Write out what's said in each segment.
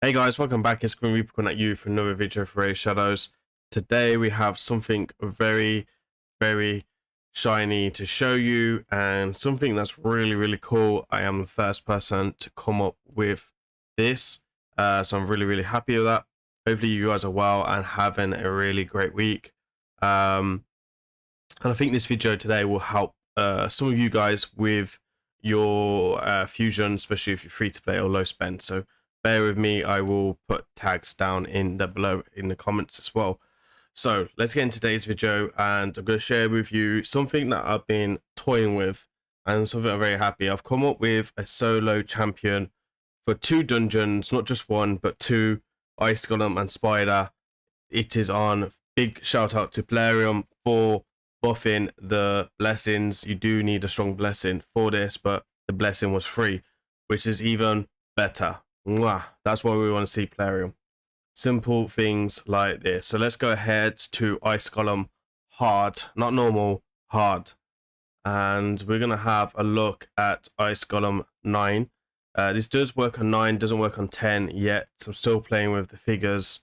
Hey guys, welcome back. It's Grimreaper coming at you for another video for Raid Shadows. Today we have something very shiny to show you and something that's really cool. I am the first person to come up with this, so I'm really happy with that. Hopefully you guys are well and having a really great week. And I think this video today will help some of you guys with your fusion, especially if you're free to play or low spend. So bear with me, I will put tags down in the below in the comments as well. So let's get into today's video, and I'm going to share with you something that I've been toying with and something I'm very happy. I've come up with a solo champion for 2 dungeons, not just one, but 2, Ice Golem and Spider. It is on. Big shout out to Plarium for buffing the blessings. You do need a strong blessing for this, but the blessing was free, which is even better. Mwah. That's why we want to see Plarium. Simple things like this. So let's go ahead to Ice Golem hard, not normal, hard. And we're going to have a look at Ice Golem 9. This does work on 9, doesn't work on 10 yet. I'm still playing with the figures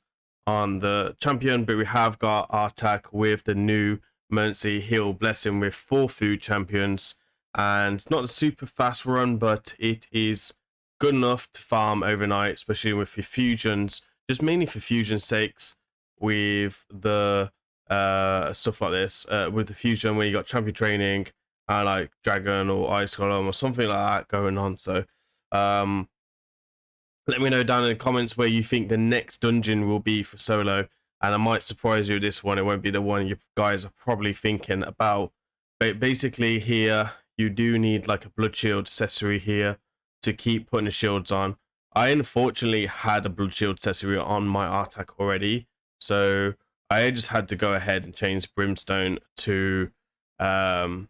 on the champion, but we have got our attack with the new emergency heal blessing with 4 food champions, and it's not a super fast run, but it is good enough to farm overnight, especially with your fusions, just mainly for fusion's sakes, with the stuff like this, with the fusion when you got champion training and like dragon or ice golem or something like that going on. So let me know down in the comments where you think the next dungeon will be for solo, and I might surprise you with this one. It won't be the one you guys are probably thinking about. But basically here, you do need like a blood shield accessory here to keep putting the shields on. I unfortunately had a blood shield accessory on my attack already, so I just had to go ahead and change brimstone to emergency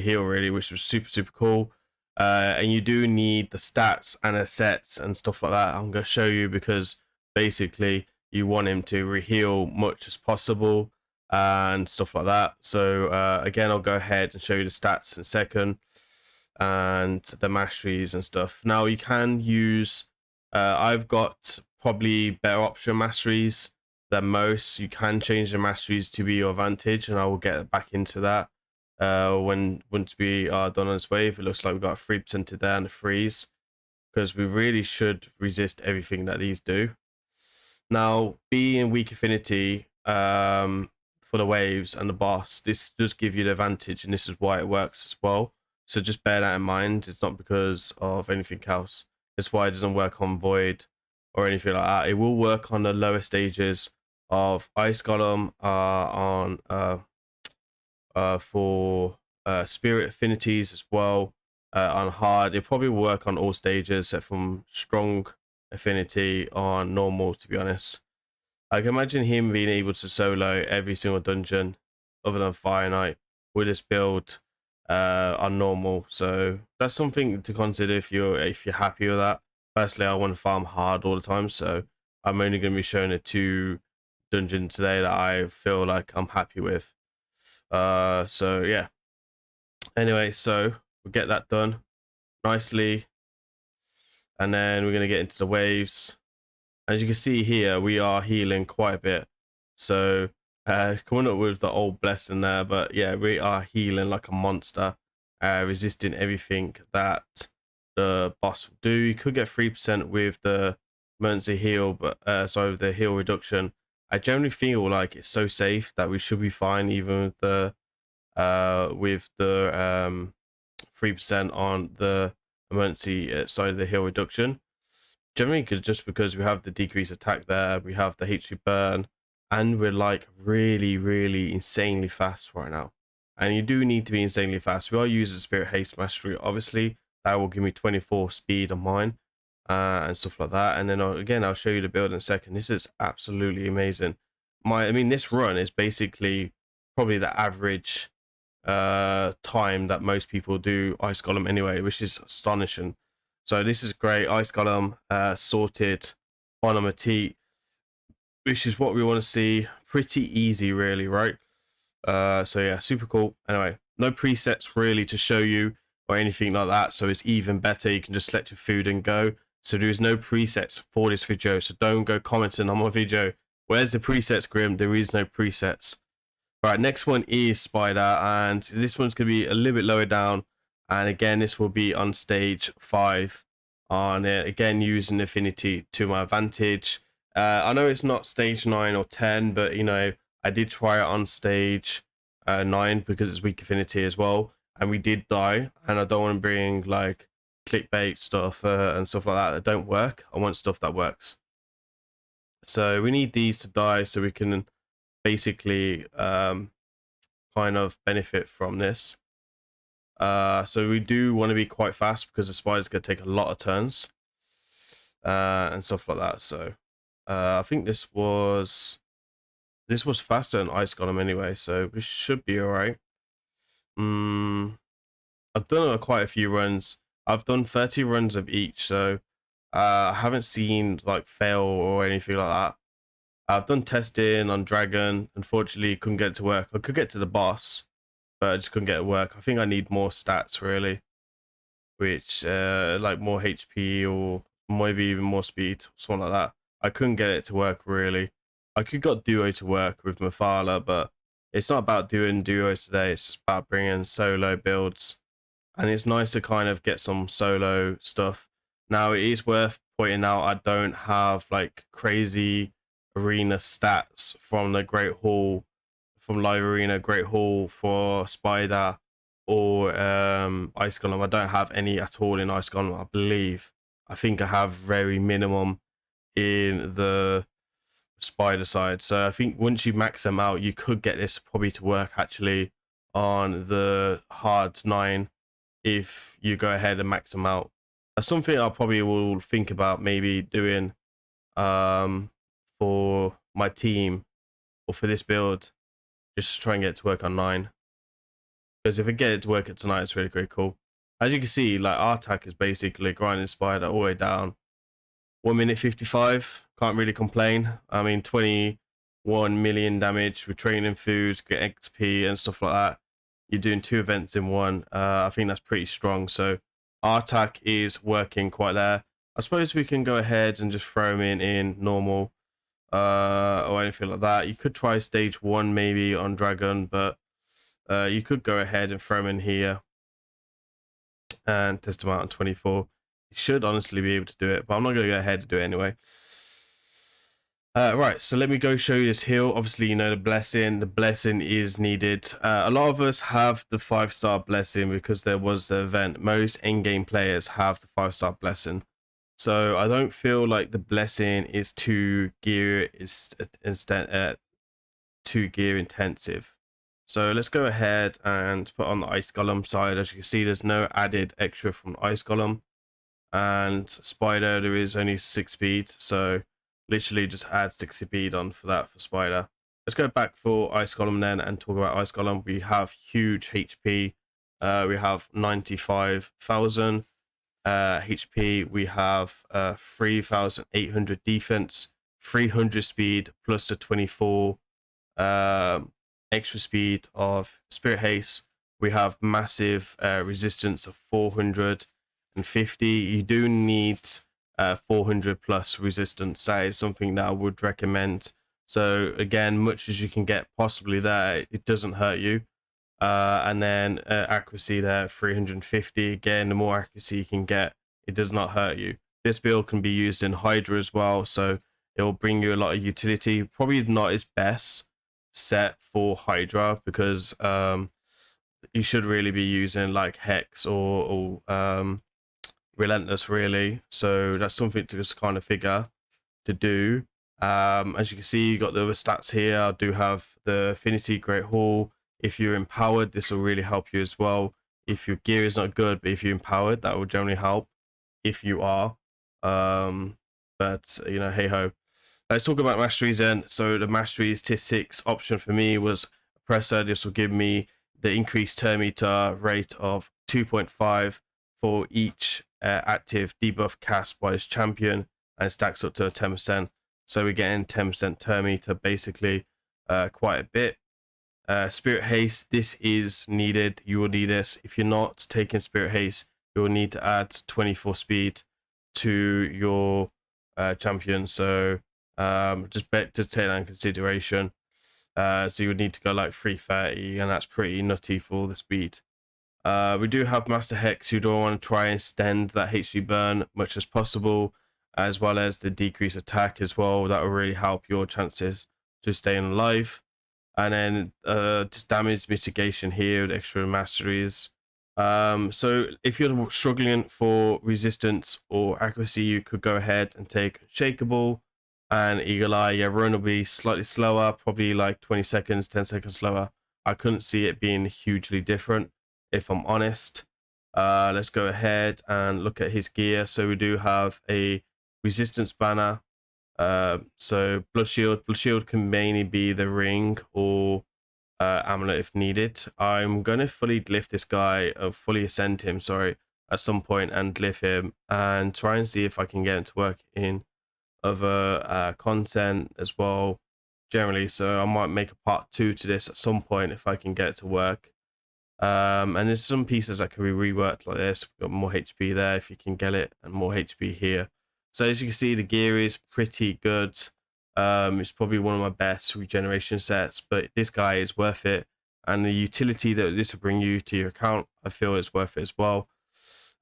heal really, which was super cool. And you do need the stats and assets and stuff like that. I'm going to show you because basically you want him to reheal much as possible and stuff like that. So again, I'll go ahead and show you the stats in a second and the masteries and stuff. Now you can use, I've got probably better option masteries than most. You can change the masteries to be your advantage, and I will get back into that once we are done on this wave. It looks like we've got a 3% there and a freeze, because we really should resist everything that these do. Now, being weak affinity for the waves and the boss, this does give you the advantage, and this is why it works as well. So just bear that in mind. It's not because of anything else. It's why it doesn't work on Void or anything like that. It will work on the lower stages of Ice Golem, for spirit affinities as well, on hard. It probably will work on all stages except from strong affinity on normal, to be honest. I can imagine him being able to solo every single dungeon other than Fire Knight with this build on normal. So that's something to consider if you're happy with that. Personally, I want to farm hard all the time, so I'm only going to be showing the 2 dungeons today that I feel like I'm happy with. So yeah, anyway, so we'll get that done nicely, and then we're going to get into the waves. As you can see here, we are healing quite a bit, so coming up with the old blessing there, but yeah, we are healing like a monster, resisting everything that the boss will do. You could get 3% with the emergency heal, but sorry, the heal reduction. I generally feel like it's so safe that we should be fine even with the 3% on the emergency side of the heal reduction. Generally, just because we have the decreased attack there, we have the HP burn, and we're like really insanely fast right now. And you do need to be insanely fast. We are using Spirit Haste Mastery, obviously. That will give me 24 speed on mine and stuff like that. And then again, I'll show you the build in a second. This is absolutely amazing. I mean, this run is basically probably the average time that most people do Ice Golem anyway, which is astonishing. So this is great. Ice Golem sorted Bonomatite, which is what we want to see. Pretty easy, really, right? So yeah, super cool. Anyway, no presets really to show you. or anything like that. So it's even better. You can just select your food and go. So there is no presets for this video. So don't go commenting on my video, where's the presets, Grim? There is no presets. Right, next one is Spider, and this one's going to be a little bit lower down. And again, this will be on stage 5 on it. Again, using Affinity to my advantage. I know it's not stage 9 or 10, but, you know, I did try it on stage 9 because it's weak Affinity as well. And we did die, and I don't want to bring, like, clickbait stuff and stuff like that don't work. I want stuff that works. So we need these to die so we can basically kind of benefit from this. So we do want to be quite fast because the spider's going to take a lot of turns and stuff like that. So I think this was faster than Ice Golem anyway, so we should be all right. I've done quite a few runs. I've done 30 runs of each, so I haven't seen like fail or anything like that. I've done testing on Dragon. Unfortunately, couldn't get it to work. I could get to the boss, but I just couldn't get it to work. I think I need more stats really, which like more HP or maybe even more speed, something like that. I couldn't get it to work really. I could got duo to work with Mafala, but it's not about doing duos today. It's just about bringing solo builds, and it's nice to kind of get some solo stuff. Now it is worth pointing out I don't have like crazy arena stats from the Great Hall, from Live Arena Great Hall for Spider or Ice Golem. I don't have any at all in Ice Golem, I believe. I think I have very minimum in the Spider side. So I think once you max them out, you could get this probably to work actually on the hard 9 if you go ahead and max them out. That's something I probably will think about maybe doing for my team or for this build, just to try and get it to work on 9. Because if I get it to work at tonight, it's really, really cool. As you can see, like our attack is basically grinding Spider all the way down. 1 minute 55, can't really complain. I mean, 21 million damage with training foods, get XP and stuff like that. You're doing 2 events in one. I think that's pretty strong. So our attack is working quite there. I suppose we can go ahead and just throw him in normal or anything like that. You could try stage 1 maybe on Dragon, but you could go ahead and throw him in here and test him out on 24. You should honestly be able to do it, but I'm not going to go ahead and do it anyway. Right, so let me go show you this heal. Obviously, you know the blessing. The blessing is needed. A lot of us have the 5-star blessing because there was the event. Most in-game players have the 5-star blessing. So I don't feel like the blessing is too gear intensive. So let's go ahead and put on the Ice Golem side. As you can see, there's no added extra from Ice Golem. And Spider, there is only 6 speed, so literally just add 6 speed on for that for Spider. Let's go back for Ice Golem then and talk about Ice Golem. We have huge HP. We have 95,000 HP. We have 3,800 defense, 300 speed plus the 24 extra speed of Spirit Haste. We have massive resistance of 450. You do need 400 plus resistance. That is something that I would recommend. So again, much as you can get possibly there, it doesn't hurt you. And then accuracy there, 350. Again, the more accuracy you can get, it does not hurt you. This build can be used in Hydra as well, so it will bring you a lot of utility. Probably not its best set for Hydra because you should really be using like Hex or Relentless really. So that's something to just kind of figure to do. As you can see, you got the other stats here. I do have the Affinity Great Hall. If you're empowered, this will really help you as well. If your gear is not good, but if you're empowered, that will generally help if you are. But you know, hey ho. Let's talk about masteries then. So the masteries tier 6 option for me was Oppressor. This will give me the increased turn meter rate of 2.5 for each active debuff cast by this champion, and it stacks up to 10%. So we're getting 10% turn meter, basically quite a bit. Spirit haste, this is needed. You will need this. If you're not taking spirit haste, you will need to add 24 speed to your champion. So just bet to take that in consideration. So you would need to go like 330, and that's pretty nutty for the speed. We do have Master Hex, who do want to try and extend that HP burn much as possible, as well as the decrease attack as well. That will really help your chances to staying alive. And then just damage mitigation here with extra masteries. So if you're struggling for resistance or accuracy, you could go ahead and take Shakeable and Eagle Eye. Yeah, run will be slightly slower, probably like 20 seconds, 10 seconds slower. I couldn't see it being hugely different, if I'm honest. Let's go ahead and look at his gear. So we do have a resistance banner. So blood shield can mainly be the ring or amulet if needed. I'm gonna fully glyph this guy, fully ascend him, sorry, at some point, and glyph him and try and see if I can get him to work in other content as well generally. So I might make a part 2 to this at some point if I can get it to work. And there's some pieces that can be reworked like this. We've got more HP there if you can get it, and more HP here. So as you can see, the gear is pretty good. It's probably one of my best regeneration sets, but this guy is worth it, and the utility that this will bring you to your account, I feel, is worth it as well.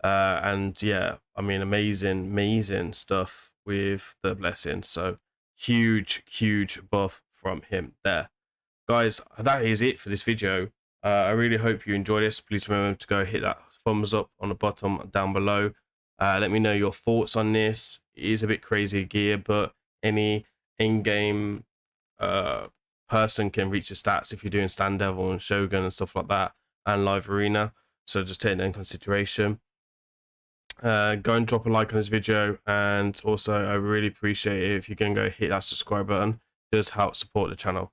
And yeah, I mean, amazing stuff with the blessing. So huge buff from him there. Guys, that is it for this video. I really hope you enjoyed this. Please remember to go hit that thumbs up on the bottom down below. Let me know your thoughts on this. It is a bit crazy gear, but any in-game person can reach the stats if you're doing Stand Devil and Shogun and stuff like that, and Live Arena. So just take that in consideration. Go and drop a like on this video, and also I really appreciate it if you can go hit that subscribe button. It does help support the channel.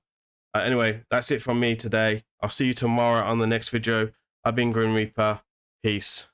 Anyway, that's it from me today. I'll see you tomorrow on the next video. I've been Grim Reaper. Peace.